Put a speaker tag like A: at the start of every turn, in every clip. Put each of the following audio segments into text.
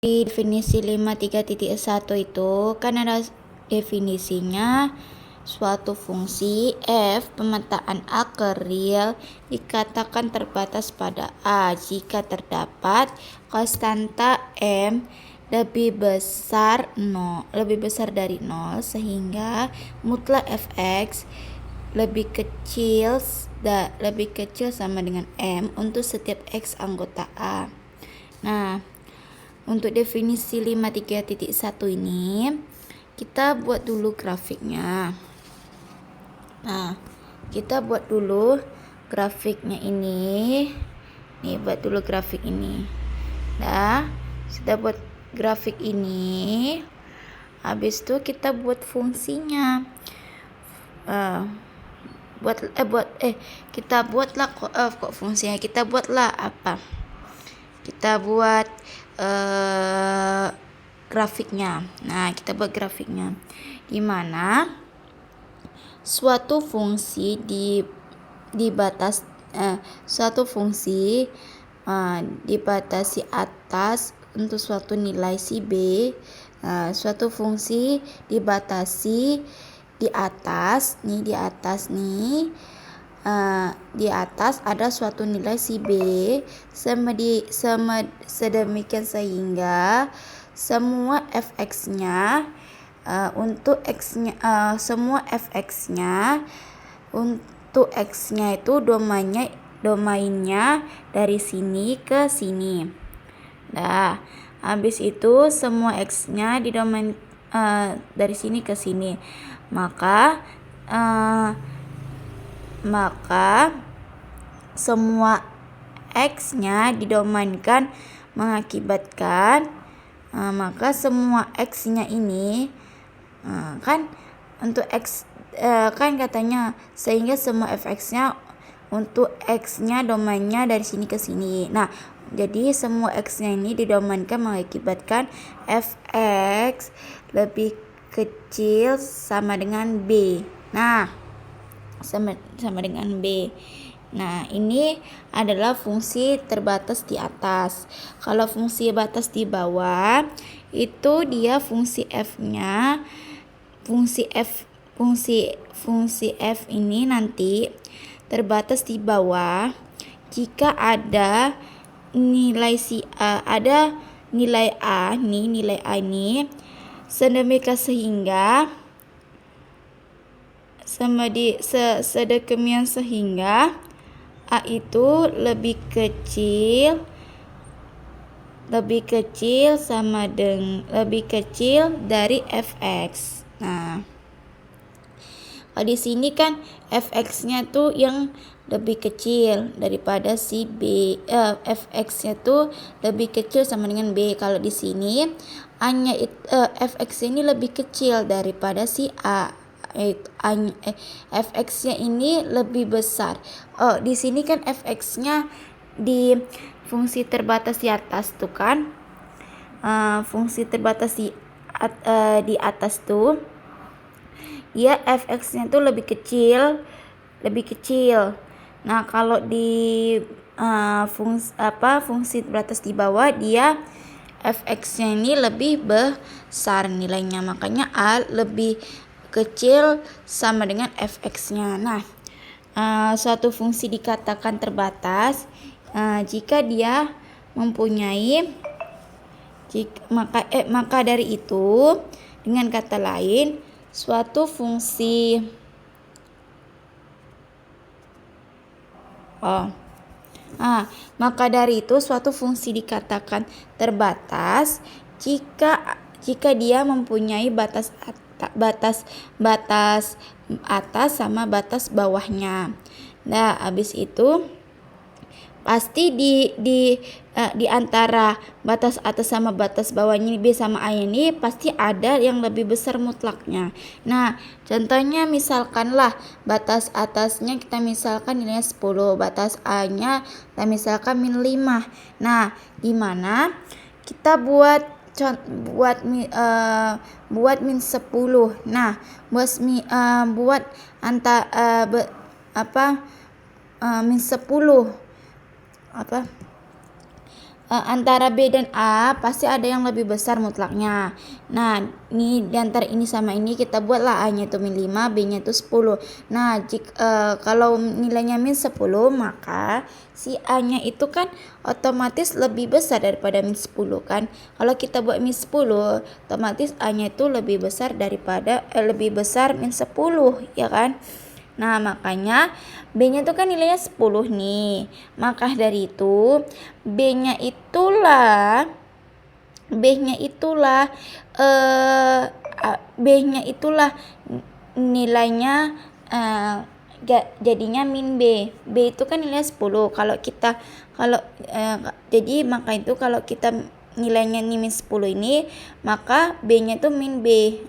A: Di definisi 5.3.1 itu kan ada definisinya suatu fungsi f pemetaan A ke real dikatakan terbatas pada A jika terdapat konstanta M lebih besar dari 0 sehingga mutlak fx lebih kecil sama dengan M untuk setiap x anggota A. Nah, untuk definisi 5.3.1 ini kita buat dulu grafiknya. Nah, kita buat dulu grafiknya ini. Nih, buat dulu grafik ini. Nah, sudah buat grafik ini. Habis itu kita buat fungsinya. Kita buatlah kok fungsinya. Kita buatlah apa? Kita buat grafiknya. Nah, kita buat grafiknya. Di mana suatu fungsi dibatasi atas untuk suatu nilai si B. Suatu fungsi dibatasi di atas ada suatu nilai si B sedemikian sehingga semua fx-nya semua fx-nya untuk x-nya itu domainnya dari sini ke sini. Nah, habis itu semua x-nya di domain dari sini ke sini. Maka semua x-nya didomainkan mengakibatkan maka semua x-nya ini kan untuk x kan katanya sehingga semua fx-nya untuk x-nya domainnya dari sini ke sini. Nah, jadi semua x-nya ini didomainkan mengakibatkan fx lebih kecil sama dengan b. Nah, sama dengan b. Nah, ini adalah fungsi terbatas di atas. Kalau fungsi batas di bawah itu dia fungsi f ini nanti terbatas di bawah jika ada nilai nilai A ini sedemikian sehingga A itu lebih kecil dari fx. Nah, kalau di sini kan fx-nya tuh yang lebih kecil daripada si B. Fx-nya tuh lebih kecil sama dengan B. Kalau di sini fx ini lebih kecil daripada si A. Fx-nya ini lebih besar. Di sini kan fx-nya di fungsi terbatas di atas tuh kan. Fungsi terbatas di atas tuh ya fx-nya tuh lebih kecil. Nah, kalau di fungsi terbatas di bawah dia fx-nya ini lebih besar nilainya, makanya A lebih kecil sama dengan fx-nya. Nah, suatu fungsi dikatakan terbatas jika dia mempunyai maka dari itu, dengan kata lain, suatu fungsi maka dari itu suatu fungsi dikatakan terbatas jika dia mempunyai batas atas sama batas bawahnya. Nah, habis itu pasti di antara batas atas sama batas bawahnya B sama A ini pasti ada yang lebih besar mutlaknya. Nah, contohnya misalkanlah batas atasnya kita misalkan nilainya 10, batas A-nya kita misalkan min 5. Nah, di mana kita buat min 10. Nah, min 10 antara B dan A pasti ada yang lebih besar mutlaknya. Nah, ini di antara ini sama ini kita buatlah A-nya itu min 5, B-nya itu 10. Nah, kalau nilainya min 10, maka si A-nya itu kan otomatis lebih besar daripada min 10 kan. Kalau kita buat min 10, otomatis A-nya itu lebih besar daripada lebih besar min 10, ya kan? Nah, makanya B-nya itu kan nilainya 10 nih. Maka dari itu B-nya itulah nilainya jadinya min B. B itu kan nilainya 10. Jadi maka itu kalau kita nilainya ini min 10 ini, maka B-nya itu min B.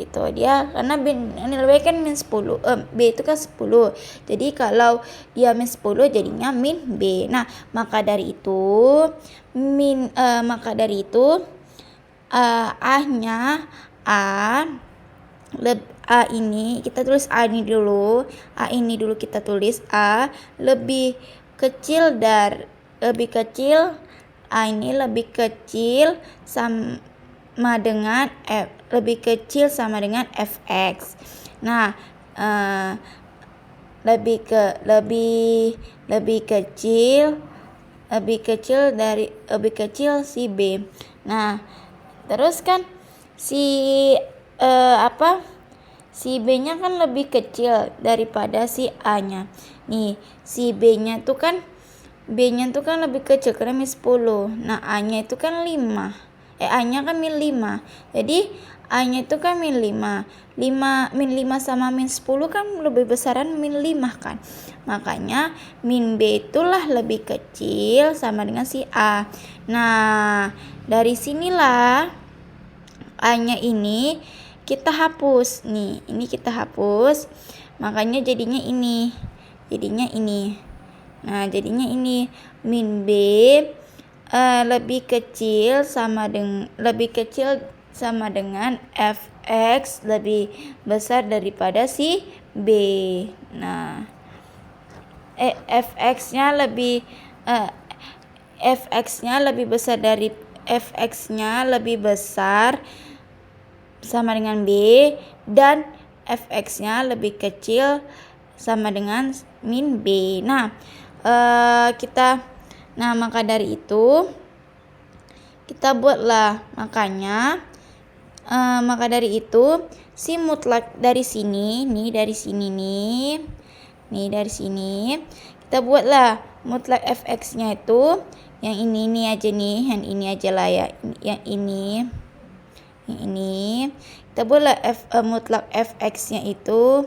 A: Gitu dia, karena nilai B kan min 10. B itu kan 10. Jadi kalau dia min 10 jadinya min B. Nah, maka dari itu A-nya A ini kita tulis A ini dulu. A ini dulu kita tulis A lebih kecil A ini lebih kecil sama dengan fx. Nah, lebih kecil si B. Nah, terus kan si B-nya kan lebih kecil daripada si A-nya. Nih, si B-nya tuh kan lebih kecil karena min 10. Nah, A-nya itu kan 5. A-nya kan min 5. Jadi A-nya itu kan min 5. Min 5 sama min 10 kan lebih besaran min 5 kan. Makanya min B itulah lebih kecil sama dengan si A. Nah, dari sinilah A-nya ini kita hapus. Nih, ini kita hapus. Makanya jadinya ini. Nah, jadinya ini min B lebih kecil sama dengan fx lebih besar daripada si B. Nah, fx-nya lebih besar sama dengan B, dan fx-nya lebih kecil sama dengan min B. Nah, maka dari itu kita buatlah, maka dari itu si mutlak dari sini kita buatlah mutlak fx-nya itu yang ini aja nih, yang ini aja lah ya, yang ini kita buatlah mutlak fx-nya itu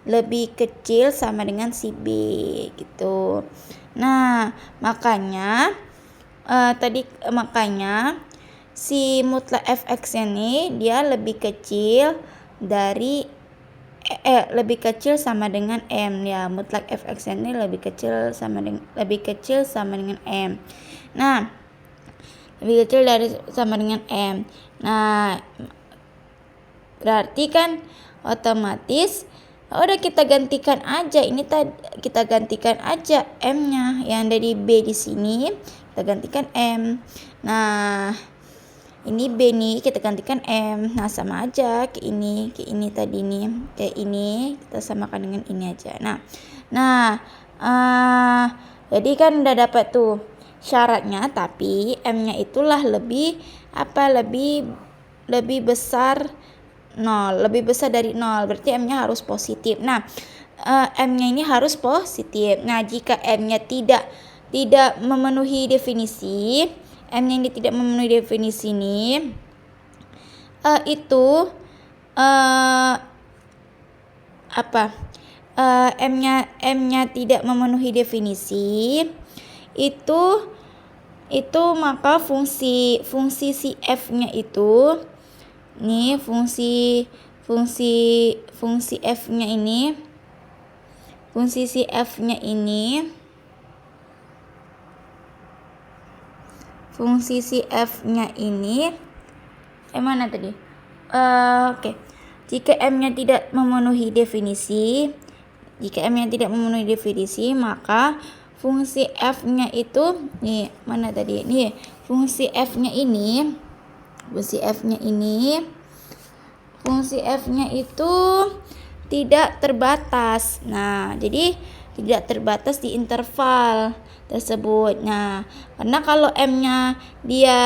A: lebih kecil sama dengan si B gitu. Nah, makanya si mutlak fx-nya nih dia lebih kecil sama dengan M ya. Mutlak fx-nya ini lebih kecil sama dengan M. Nah, lebih kecil sama dengan M. Nah, berarti kan otomatis udah kita gantikan aja M-nya yang dari B di sini kita gantikan M. Nah, ini B nih kita gantikan M. Nah, sama aja ke ini tadi nih, kayak ini kita samakan dengan ini aja. Nah, jadi kan udah dapat tuh syaratnya, tapi M-nya itulah lebih besar 0, lebih besar dari 0, berarti M-nya harus positif. Nah, M-nya ini harus positif. Nah, jika M-nya tidak memenuhi definisi, M-nya ini tidak memenuhi definisi ini, M-nya tidak memenuhi definisi, itu maka fungsi si F-nya itu nih, fungsi F-nya ini, fungsi si F-nya ini, mana tadi? Oke. Jika M-nya tidak memenuhi definisi, maka fungsi f-nya itu nih, mana tadi? Nih, fungsi f-nya ini fungsi f-nya itu tidak terbatas. Nah, jadi tidak terbatas di interval tersebut. Nah, karena kalau m-nya dia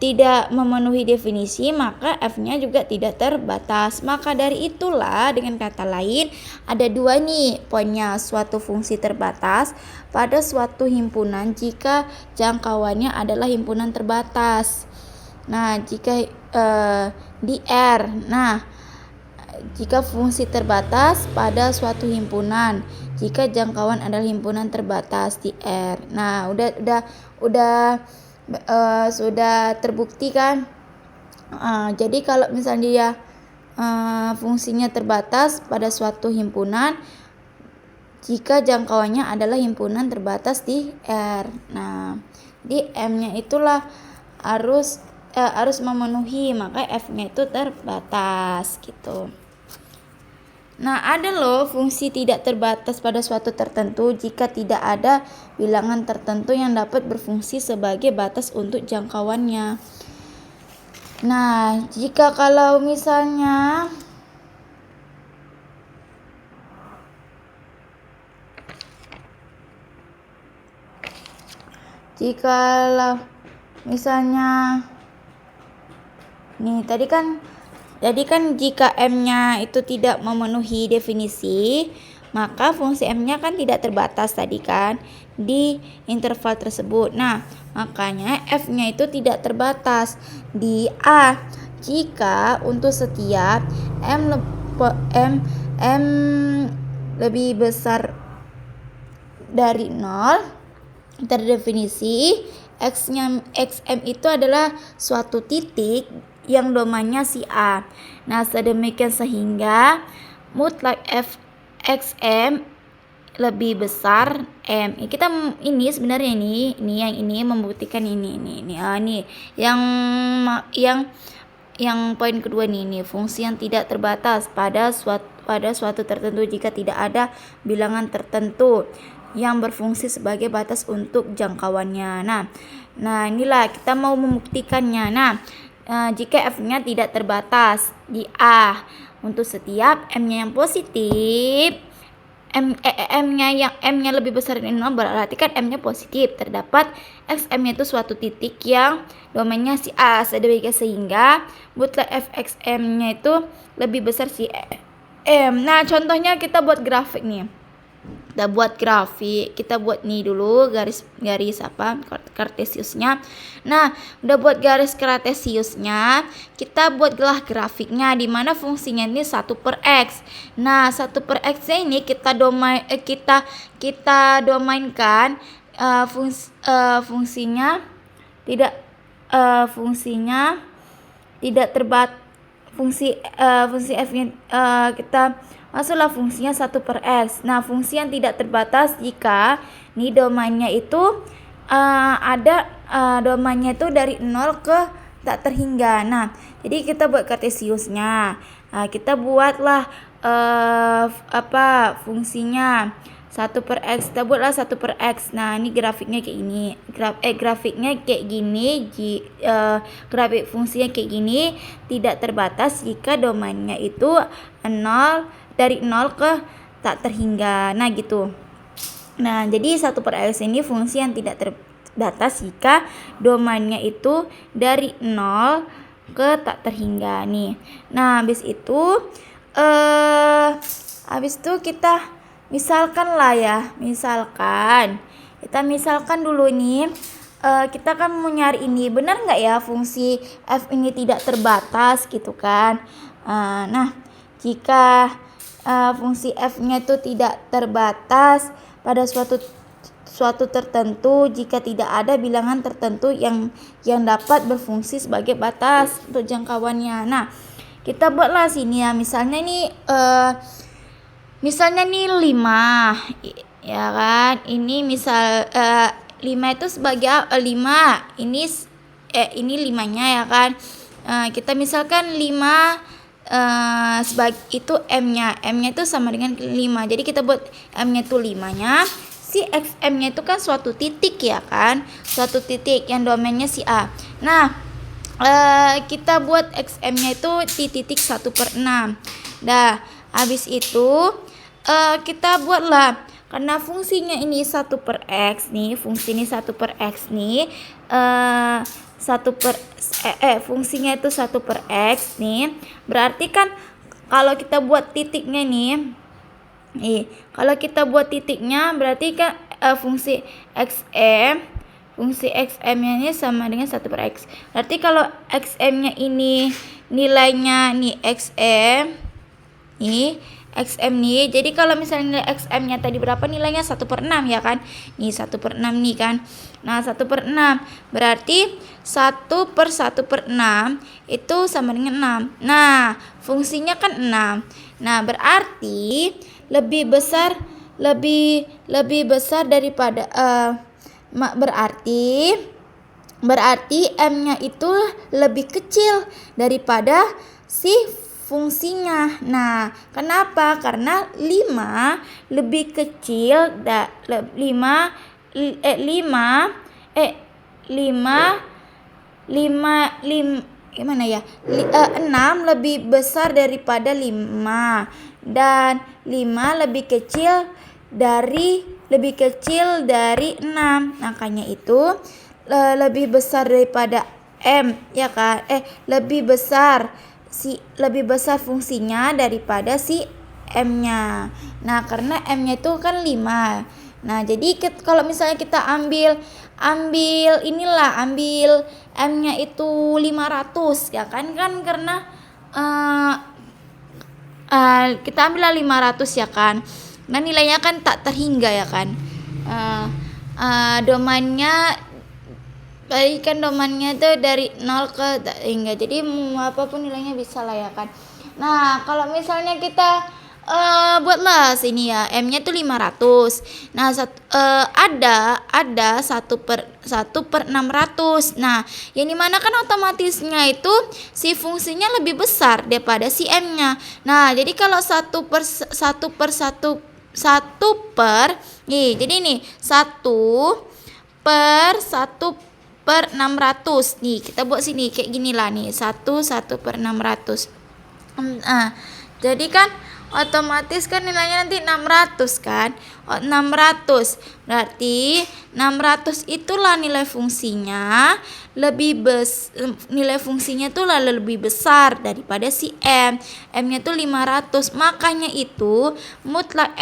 A: tidak memenuhi definisi, maka f-nya juga tidak terbatas. Maka dari itulah, dengan kata lain, ada dua nih poinnya. Suatu fungsi terbatas pada suatu himpunan jika jangkauannya adalah himpunan terbatas. Nah, jika di R. Nah, jika fungsi terbatas pada suatu himpunan jika jangkauan adalah himpunan terbatas di R. Nah, sudah terbukti kan? Jadi kalau misalnya dia fungsinya terbatas pada suatu himpunan jika jangkauannya adalah himpunan terbatas di R. Nah, di M-nya itulah harus memenuhi, maka F-nya itu terbatas gitu. Nah, ada loh fungsi tidak terbatas pada suatu tertentu jika tidak ada bilangan tertentu yang dapat berfungsi sebagai batas untuk jangkauannya. Nah, jika kalau misalnya nih jadi kan jika M-nya itu tidak memenuhi definisi, maka fungsi M-nya kan tidak terbatas tadi kan di interval tersebut. Nah, makanya F-nya itu tidak terbatas di A jika untuk setiap M lebih besar dari 0 terdefinisi XM itu adalah suatu titik yang domainnya si A. Nah, sedemikian sehingga mutlak XM lebih besar M. Kita ini sebenarnya ini membuktikan ini. Yang poin kedua ini fungsi yang tidak terbatas pada suatu tertentu jika tidak ada bilangan tertentu yang berfungsi sebagai batas untuk jangkauannya. Nah, inilah kita mau membuktikannya. Nah, jika F-nya tidak terbatas di A untuk setiap M-nya yang positif, M-nya lebih besar dari 0, berarti kan M-nya positif. Terdapat XM-nya itu suatu titik yang domainnya si A, sedemikian sehingga mutlak FXM-nya itu lebih besar si M. Nah, contohnya kita buat grafik nih. Kita buat nih dulu garis kartesiusnya. Nah, udah buat garis kartesiusnya, kita buatlah grafiknya di mana fungsinya ini 1/x. Nah, 1/x ini kita domainkan fungsinya tidak terbatas. Fungsi f-nya kita masuklah fungsinya 1/x. Nah, fungsi yang tidak terbatas jika nih domainnya itu ada domainnya itu dari 0 ke tak terhingga. Nah, jadi kita buat kartesiusnya. Nah, kita buatlah fungsinya 1/x. Kita buatlah 1/x. Nah, ini grafiknya kayak ini. Grafiknya kayak gini. Grafik fungsinya kayak gini, tidak terbatas jika domainnya itu 0 dari 0 ke tak terhingga. Nah, gitu. Nah, jadi 1/x ini fungsi yang tidak terbatas jika domainnya itu dari 0 ke tak terhingga nih. Nah, habis itu kita misalkan dulu nih, kita kan mau nyari ini, benar nggak ya fungsi f ini tidak terbatas gitu kan. Nah, jika fungsi f-nya itu tidak terbatas pada suatu tertentu jika tidak ada bilangan tertentu yang dapat berfungsi sebagai batas untuk jangkauannya. Nah, kita buatlah sini ya, misalnya nih 5 ya kan. Ini misal 5 itu sebagai 5 ini 5-nya ya kan. Kita misalkan 5 sebagai itu M-nya itu sama dengan 5. Jadi kita buat M-nya itu 5-nya si XM-nya itu kan suatu titik ya kan, suatu titik yang domainnya si A. Nah, kita buat XM-nya itu di titik 1/6. Dah, habis itu kita buatlah, karena fungsinya ini 1/x nih, fungsi ini 1/x nih, fungsinya itu 1/x nih, berarti kan kalau kita buat titiknya nih, kalau kita buat titiknya berarti kan fungsi XM-nya ini sama dengan 1/x. Berarti kalau XM-nya ini nilainya nih XM nih. Jadi kalau misalnya nilai XM-nya tadi berapa, nilainya 1/6 ya kan? Nih 1/6 nih kan. Nah, 1/6 berarti 1/1/6 itu sama dengan 6. Nah, fungsinya kan 6. Nah, berarti lebih besar daripada berarti M-nya itu lebih kecil daripada si fungsinya. Nah, kenapa? Karena 5 lebih kecil 6 lebih besar daripada 5 dan 5 lebih kecil dari 6. Makanya itu lebih besar daripada M ya kan? Lebih besar fungsinya daripada si M-nya. Nah, karena M-nya itu kan 5. Nah, jadi kalau misalnya kita ambil M-nya itu 500 ya kan, karena kita ambillah 500 ya kan. Nah, nilainya kan tak terhingga ya kan. Domainnya tuh dari 0 ke tak hingga. Jadi apapun nilainya bisa lah ya kan. Nah, kalau misalnya kita buatlah sini ya, M-nya tuh 500. Nah, ada 1/600. Nah, yang dimana kan otomatisnya itu si fungsinya lebih besar daripada si M-nya. Nah, jadi kalau 1 per nih, jadi nih 1/1/600 nih, kita buat sini kayak gini lah nih, 1/600. Jadi kan otomatis kan nilainya nanti 600 kan. 600 berarti 600 itulah nilai fungsinya tuh lebih besar daripada si M. M-nya tuh 500. Makanya itu mutlak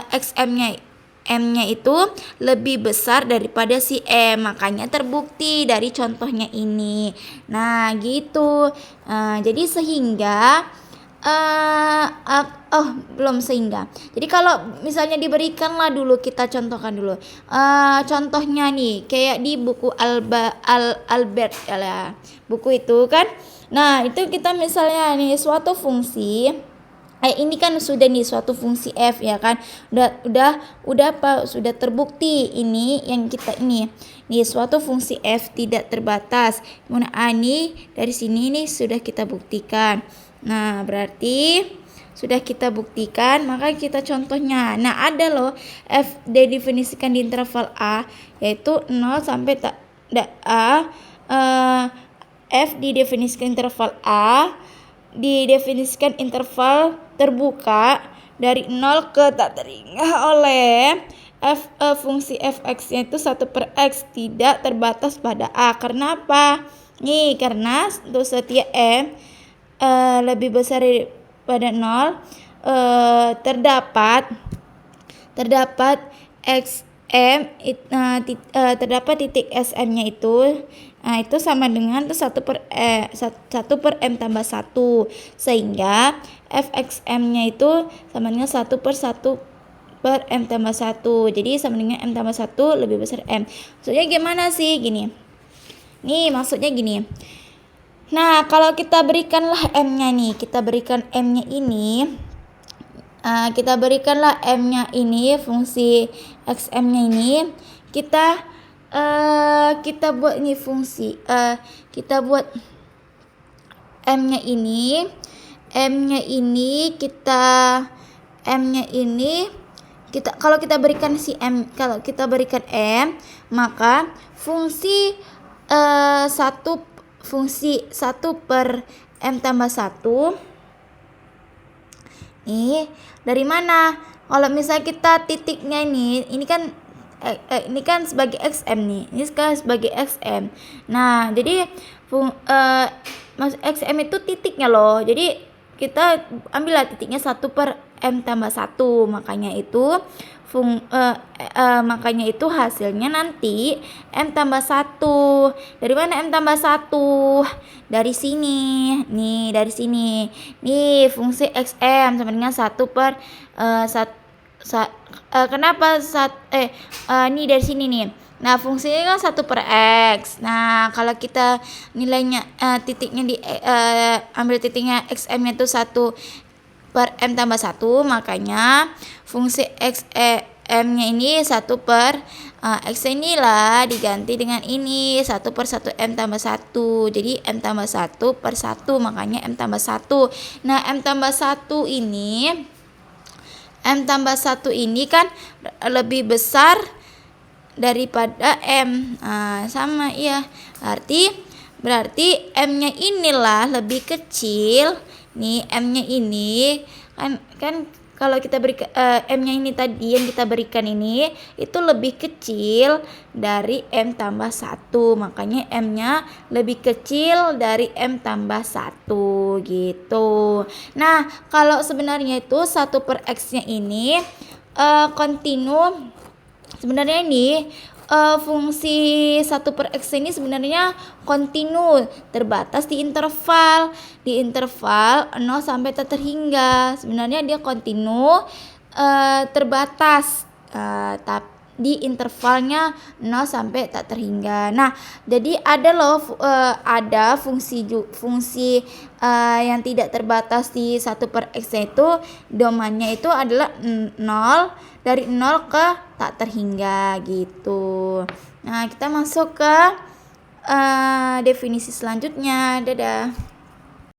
A: XM-nya itu lebih besar daripada si M. Makanya terbukti dari contohnya ini. Nah, gitu. Jadi sehingga belum sehingga. Jadi kalau misalnya diberikanlah dulu, kita contohkan dulu. Contohnya nih kayak di buku Albert ya, buku itu kan. Nah, itu kita misalnya nih suatu fungsi ini kan sudah nih suatu fungsi f ya kan, sudah terbukti ini yang kita ini suatu fungsi f tidak terbatas. Ini dari sini nih sudah kita buktikan. Nah, berarti sudah kita buktikan, maka kita contohnya. Nah, ada loh f didefinisikan di interval a, yaitu 0 sampai f didefinisikan interval a, didefinisikan interval terbuka dari 0 ke tak terhingga oleh fungsi fx-nya itu 1/x tidak terbatas pada a. Kenapa? Nih, karena untuk setiap m lebih besar daripada 0 terdapat XM terdapat titik SM-nya itu. Nah, itu sama dengan 1/m tambah 1, sehingga fxm-nya itu sama dengan 1/1/m tambah 1. Jadi sama dengan m tambah 1 lebih besar m. Maksudnya gimana sih? Gini. Nih, maksudnya gini. Nah, kalau kita berikanlah m-nya nih, kita berikanlah m-nya ini, fungsi xm-nya ini, kita buat ini fungsi, kita buat m-nya ini kalau kita berikan M, maka fungsi 1 per M tambah 1 ini dari mana? Kalau misalnya kita titiknya ini kan sebagai XM nih. Ini sekarang sebagai XM. Nah, jadi XM itu titiknya loh. Jadi kita ambillah titiknya 1 per M tambah 1. Makanya itu hasilnya nanti M tambah 1. Dari mana M tambah 1? Dari sini. Nih, dari sini. Nih, fungsi XM sama dengan 1 per kenapa ini dari sini nih. Nah, fungsinya kan 1 per X. Nah, kalau kita nilainya titiknya ambil titiknya XM itu 1 per M tambah 1, makanya fungsi M-nya ini 1 per X inilah diganti dengan ini 1 per 1 M tambah 1. Jadi M tambah 1 per 1, makanya M tambah 1. Nah, M tambah 1 ini kan lebih besar daripada M. Sama ya. Berarti M-nya inilah lebih kecil. Nih, M-nya ini kan kalau kita berikan M-nya ini tadi yang kita berikan ini itu lebih kecil dari M tambah 1. Makanya M-nya lebih kecil dari M tambah 1 gitu. Nah, kalau sebenarnya itu 1 per X-nya ini kontinu. Sebenarnya ini fungsi 1 per X ini sebenarnya kontinu, terbatas di interval 0 sampai tak terhingga. Sebenarnya dia kontinu terbatas di intervalnya 0 sampai tak terhingga. Nah, jadi ada fungsi yang tidak terbatas di 1 per X itu domainnya itu adalah 0, dari 0 ke tak terhingga gitu. Nah, kita masuk ke definisi selanjutnya. Dadah.